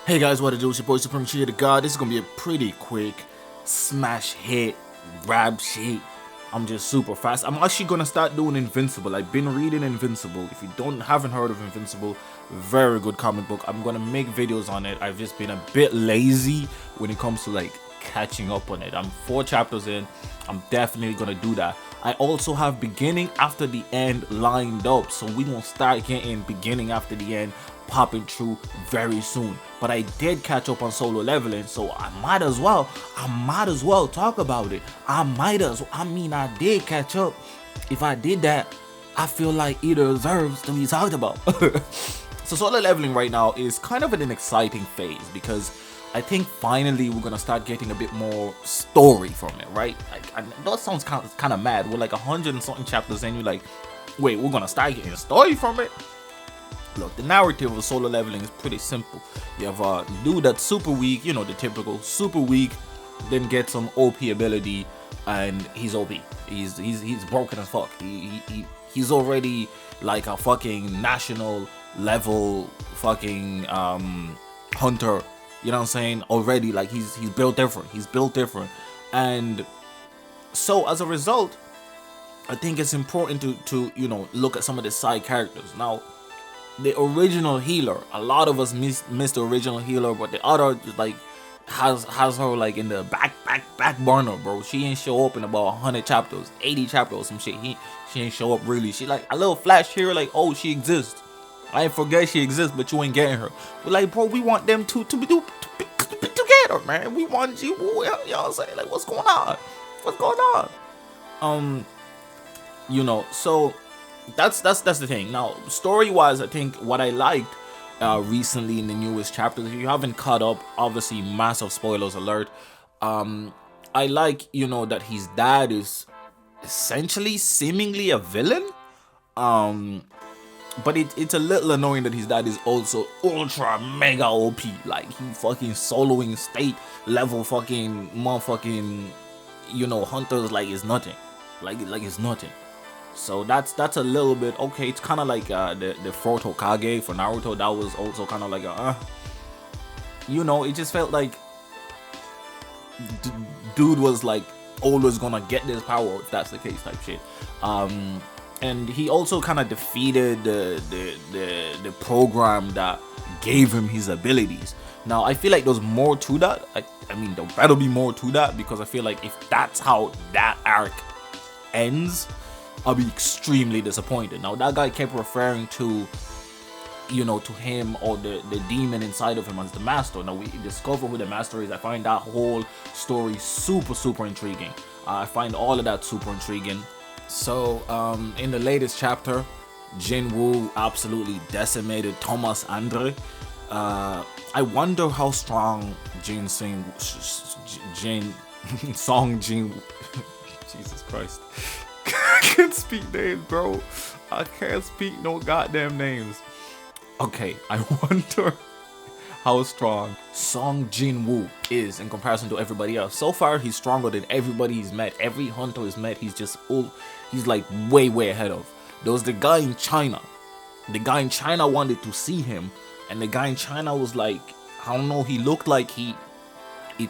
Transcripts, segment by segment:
Hey guys, what it do? It's your boy Supreme Cheer the God. This is gonna be a pretty quick smash hit rap sheet. I'm just super fast. I'm actually gonna start doing Invincible. I've been reading Invincible. If you haven't heard of Invincible, very good comic book. I'm gonna make videos on it. I've just been a bit lazy when it comes to like catching up on it. I'm 4 chapters in. I'm definitely gonna do that. I also have beginning after the end lined up, so we gonna start getting beginning after the end popping through very soon. But I did catch up on Solo Leveling, so I might as well talk about it. I did catch up. If I did that, I feel like it deserves to be talked about. So Solo Leveling right now is kind of in an exciting phase because I think finally we're gonna start getting a bit more story from it, right? That sounds kind of mad. We're like 100 and something chapters in, you're like, wait, we're gonna start getting story from it? Look, the narrative of Solo Leveling is pretty simple. You have a dude that's super weak, you know, the typical super weak, then get some OP ability, and he's OP. He's broken as fuck. He's already like a fucking national level fucking hunter. You know what I'm saying? Already, like he's built different. He's built different, and so as a result, I think it's important to you know look at some of the side characters. Now, the original healer, a lot of us miss the original healer, but the other like has her like in the back burner, bro. She ain't show up in about 100 chapters, 80 chapters, some shit. She ain't show up really. She like a little flash here, like, oh, she exists. I ain't forget she exists, but you ain't getting her. But like, bro, we want them to be together, man. We want you. You know what I'm saying? Like, what's going on? What's going on? You know, so that's the thing. Now, story wise, I think what I liked recently in the newest chapters, if you haven't caught up, obviously massive spoilers alert. I like, you know, that his dad is essentially seemingly a villain. But it's a little annoying that his dad is also ultra mega OP. Like he fucking soloing state level fucking motherfucking, you know, hunters like it's nothing. Like it's nothing. So that's a little bit okay. It's kind of like the fourth Hokage for Naruto. That was also kind of like you know, it just felt like dude was like always gonna get this power if that's the case type shit. And he also kind of defeated the program that gave him his abilities. Now I feel like there's more to that. I mean there better be more to that, because I feel like if that's how that arc ends, I'll be extremely disappointed. Now that guy kept referring to, you know, to him or the demon inside of him as the master. Now we discover who the master is. I find that whole story super intriguing. I find all of that super intriguing. So in the latest chapter, Jin-ho absolutely decimated Thomas Andre. I wonder how strong Song Jin Jesus Christ. I can't speak names, bro. I can't speak no goddamn names. Okay, I wonder how strong Song Jin-woo is in comparison to everybody else. So far, he's stronger than everybody he's met. Every hunter he's met, he's just he's like way ahead of. There was the guy in China. The guy in China wanted to see him, and the guy in China was like, I don't know, he looked like it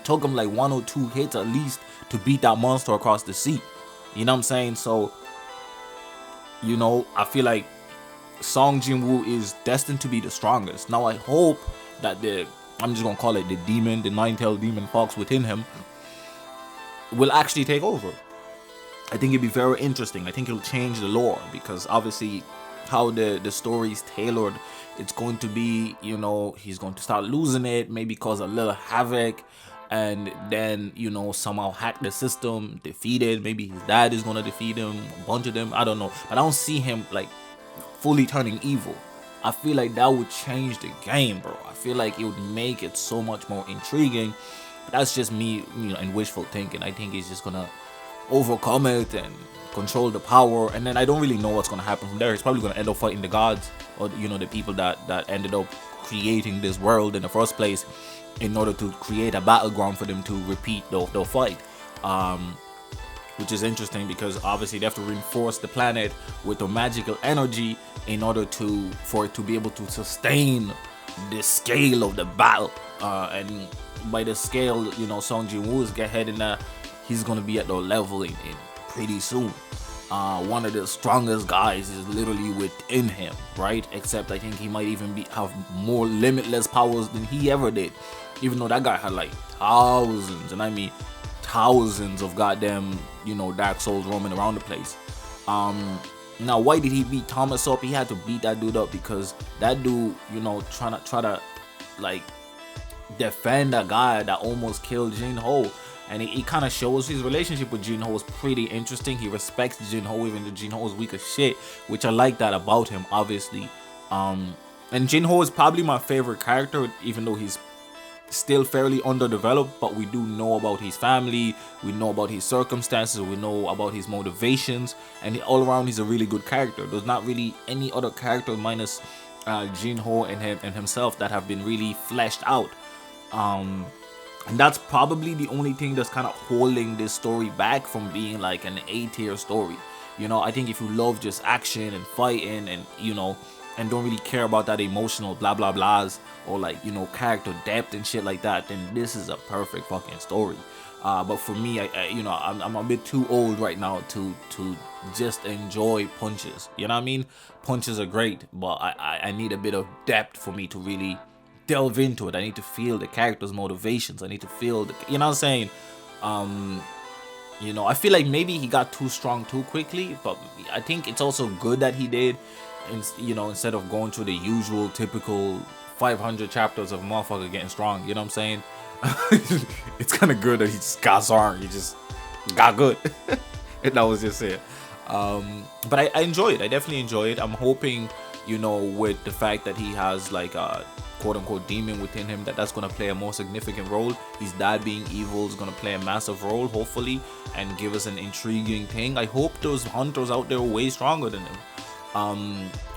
took him like 1 or 2 hits at least to beat that monster across the sea. You know what I'm saying? So, you know, I feel like Song Jin-woo is destined to be the strongest. Now I hope that I'm just gonna call it the demon, the nine-tailed demon fox within him, will actually take over. I think it'd be very interesting. I think it'll change the lore, because obviously how the story is tailored, it's going to be, you know, he's going to start losing it, maybe cause a little havoc, and then, you know, somehow hack the system, defeated. Maybe his dad is gonna defeat him, a bunch of them, I don't know. But I don't see him like fully turning evil. I feel like that would change the game, bro. I feel like it would make it so much more intriguing. But that's just me, you know, and wishful thinking. I think he's just gonna overcome it and control the power, and then I don't really know what's gonna happen from there. He's probably gonna end up fighting the gods, or you know, the people that ended up creating this world in the first place, in order to create a battleground for them to repeat the fight. Which is interesting, because obviously they have to reinforce the planet with the magical energy in order for it to be able to sustain the scale of the battle, and by the scale, you know, Song Jin-woo is heading that he's gonna be at the level in pretty soon. One of the strongest guys is literally within him, right? Except I think he might even have more limitless powers than he ever did, even though that guy had like thousands, and I mean thousands of goddamn, you know, Dark Souls roaming around the place. Now why did he beat Thomas up? He had to beat that dude up because that dude, you know, try to like defend a guy that almost killed Jin-ho. And he kind of shows his relationship with Jin-ho is pretty interesting. He respects Jin-ho even though Jin-ho is weak as shit, which I like that about him, obviously. And Jin-ho is probably my favorite character, even though he's still fairly underdeveloped, but we do know about his family, we know about his circumstances, we know about his motivations, and all around he's a really good character. There's not really any other character minus Jin-ho and himself that have been really fleshed out. And that's probably the only thing that's kind of holding this story back from being like an A-tier story. You know, I think if you love just action and fighting and, you know, and don't really care about that emotional blah blah blahs or like, you know, character depth and shit like that, then this is a perfect fucking story. But for me, I'm a bit too old right now to just enjoy punches. You know what I mean? Punches are great, but I need a bit of depth for me to really delve into it. I need to feel the character's motivations. I need to feel the, you know what I'm saying? You know, I feel like maybe he got too strong too quickly, but I think it's also good that he did. And, you know, instead of going through the usual typical 500 chapters of motherfucker getting strong, you know what I'm saying? It's kind of good that he just got strong. He just got good. And that was just it. But I enjoy it. I definitely enjoy it. I'm hoping, you know, with the fact that he has like a quote-unquote demon within him, that's going to play a more significant role. His dad being evil is going to play a massive role, hopefully, and give us an intriguing thing. I hope those hunters out there are way stronger than him.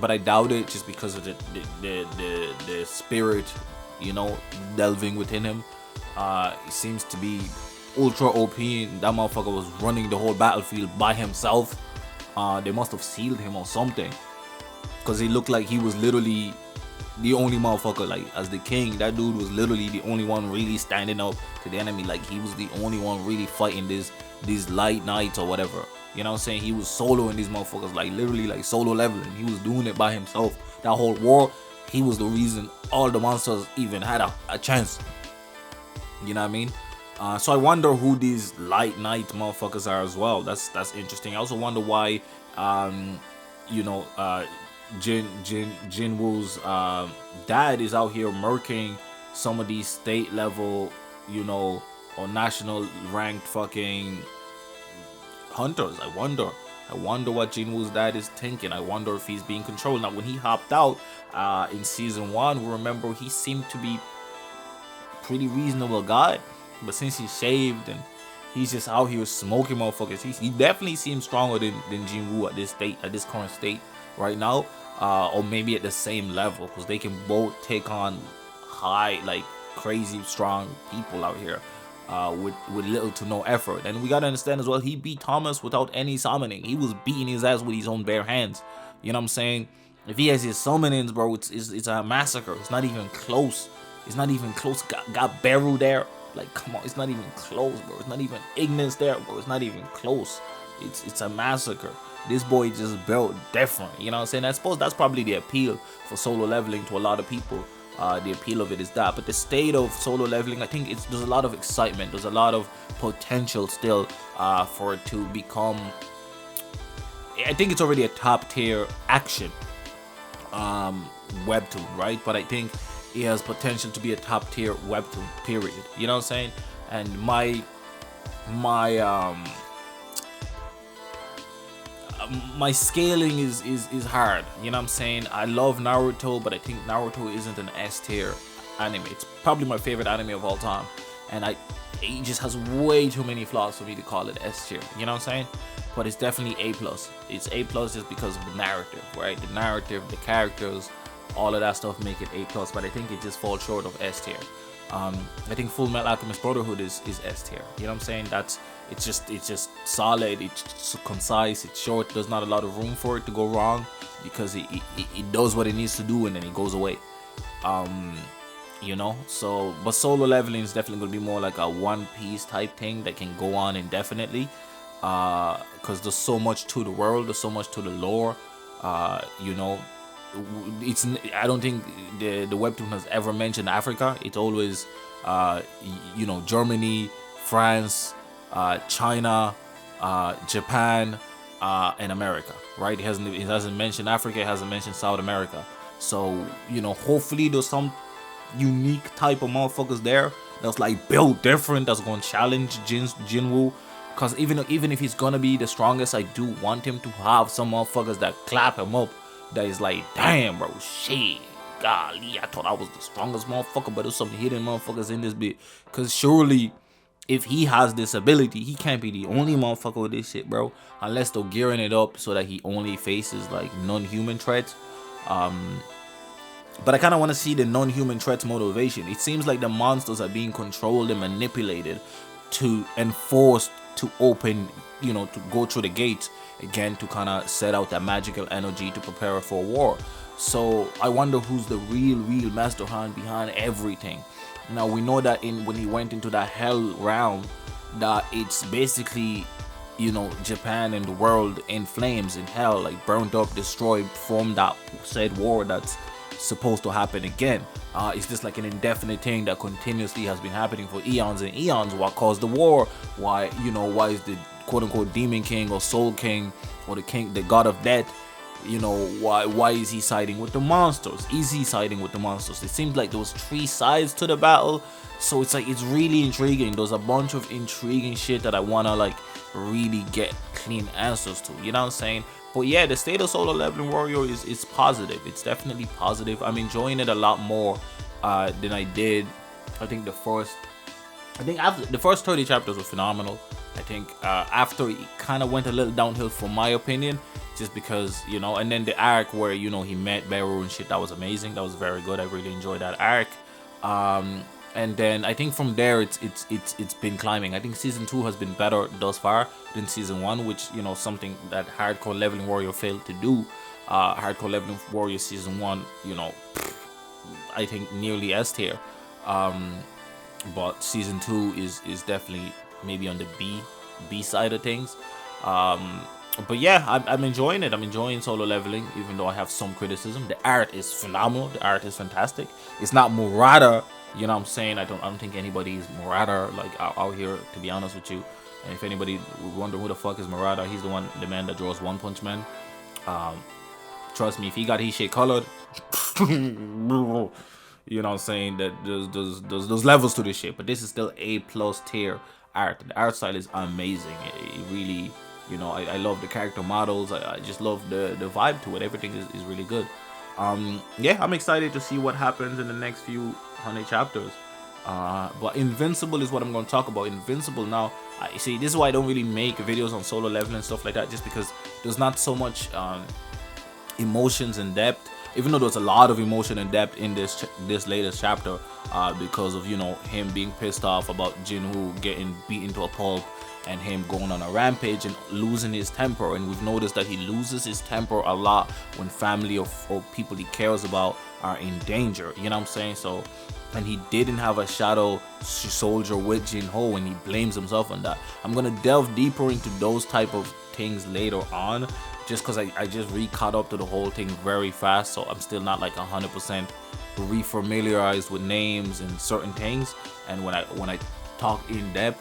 But I doubt it, just because of the spirit, you know, delving within him. It seems to be ultra OP, and that motherfucker was running the whole battlefield by himself. They must have sealed him or something, because he looked like he was literally the only motherfucker, like, as the king. That dude was literally the only one really standing up to the enemy. Like, he was the only one really fighting these light knights or whatever. You know what I'm saying? He was soloing these motherfuckers, like literally like solo leveling. He was doing it by himself. That whole war, he was the reason all the monsters even had a chance. You know what I mean? So I wonder who these light knight motherfuckers are as well. That's interesting. I also wonder why, you know, Jin-woo's dad is out here murking some of these state level, you know, or national ranked fucking hunters. I wonder what Jin-woo's dad is thinking. I wonder if he's being controlled. Now, when he hopped out in season 1, remember, he seemed to be pretty reasonable guy, but since he's shaved and he's just out here smoking motherfuckers, he definitely seems stronger than Jin-woo at this current state right now, or maybe at the same level, because they can both take on high, like crazy strong people out here. With little to no effort. And we gotta understand as well, he beat Thomas without any summoning. He was beating his ass with his own bare hands. You know what I'm saying? If he has his summonings, bro, it's a massacre. It's not even close. It's not even close. Got Beru there. Like, come on, it's not even close, bro. It's not even Ignis there, bro. It's not even close. It's a massacre. This boy just built different. You know what I'm saying? I suppose that's probably the appeal for solo leveling to a lot of people. The appeal of it is that, but the state of solo leveling, I think there's a lot of excitement, there's a lot of potential still for it to become, I think it's already a top tier action webtoon, right? But I think it has potential to be a top tier webtoon, period. You know what I'm saying? And my scaling is hard. You know what I'm saying? I love Naruto, but I think Naruto isn't an S tier anime. It's probably my favorite anime of all time, and it just has way too many flaws for me to call it S tier. You know what I'm saying? But it's definitely A+. It's A+ just because of the narrative, right? The narrative, the characters, all of that stuff make it A+. But I think it just falls short of S tier. I think Full Metal Alchemist Brotherhood is S tier. You know what I'm saying? It's just solid. It's concise. It's short. There's not a lot of room for it to go wrong, because it does what it needs to do and then it goes away. You know, so but solo leveling is definitely going to be more like a One Piece type thing that can go on indefinitely, because there's so much to the world, there's so much to the lore. You know, it's I don't think the webtoon has ever mentioned Africa. It's always you know, Germany, France, China, Japan, and America, right? It hasn't mentioned Africa, it hasn't mentioned South America. So, you know, hopefully there's some unique type of motherfuckers there that's like built different, that's gonna challenge Jinwoo. Cause even if he's gonna be the strongest, I do want him to have some motherfuckers that clap him up. That is like, damn, bro, shit, golly, I thought I was the strongest motherfucker, but there's some hidden motherfuckers in this bit. Cause surely, if he has this ability, he can't be the only motherfucker with this shit, bro. Unless they're gearing it up so that he only faces like non-human threats. But I kind of want to see the non-human threats motivation. It seems like the monsters are being controlled and manipulated to enforce to open, you know, to go through the gates again to kind of set out that magical energy to prepare for war. So I wonder who's the real master hand behind everything. Now we know that when he went into that hell realm, that it's basically, you know, Japan and the world in flames, in hell, like burnt up, destroyed from that said war that's supposed to happen again. It's just like an indefinite thing that continuously has been happening for eons and eons. What caused the war? Why, you know, why is the quote unquote demon king or soul king or the god of death, you know, why is he siding with the monsters? Is he siding with the monsters? It seems like there was 3 sides to the battle, so it's like, it's really intriguing. There's a bunch of intriguing shit that I wanna like really get clean answers to, you know what I'm saying? But yeah, the state of solo leveling warrior is positive. It's definitely positive. I'm enjoying it a lot more than I did. After the first 30 chapters were phenomenal. I think after it kind of went a little downhill for my opinion, just because, you know, and then the arc where, you know, he met Beru and shit, that was amazing. That was very good. I really enjoyed that arc. And then I think from there it's been climbing. I think season 2 has been better thus far than season 1, which, you know, something that Hardcore Leveling Warrior failed to do. Hardcore Leveling Warrior season 1, you know, I think nearly S tier. But season 2 is definitely maybe on the B side of things. But yeah, I'm enjoying it. I'm enjoying solo leveling, even though I have some criticism. The art is phenomenal. The art is fantastic. It's not Murata, you know what I'm saying? I don't think anybody is Murata like out here, to be honest with you. And if anybody wonder who the fuck is Murata, he's the man that draws One Punch Man. Trust me, if he got his shit colored, you know what I'm saying, that there's levels to this shit. But this is still A+ tier art. The art style is amazing. It really, you know, I love the character models. I just love the vibe to it. Everything is really good. Yeah, I'm excited to see what happens in the next few 100 chapters. But Invincible is what I'm going to talk about. Invincible now, see, this is why I don't really make videos on solo leveling and stuff like that, just because there's not so much emotions and depth. Even though there's a lot of emotion and depth in this latest chapter, because of, you know, him being pissed off about Jin-ho getting beaten to a pulp, and him going on a rampage and losing his temper. And we've noticed that he loses his temper a lot when family or people he cares about are in danger, you know what I'm saying? So, and he didn't have a shadow soldier with Jin-ho, and he blames himself on that. I'm gonna delve deeper into those type of things later on, just because I just caught up to the whole thing very fast, so I'm still not like 100% refamiliarized with names and certain things. And when I talk in depth,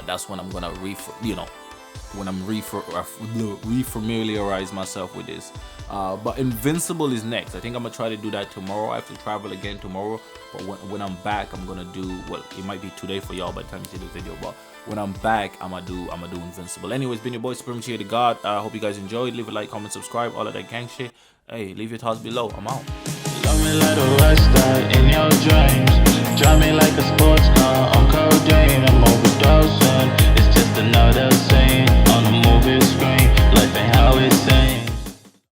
that's when I'm gonna refamiliarize myself with this. But Invincible is next. I think I'm gonna try to do that tomorrow. I have to travel again tomorrow, but when I'm back, I'm gonna do, well, it might be today for y'all by the time you see the video, but when I'm back, I'm gonna do Invincible. Anyways, been your boy Supreme Uchiha the God. I hope you guys enjoyed. Leave a like, comment, subscribe, all of that gang shit. Hey, leave your thoughts below. I'm out.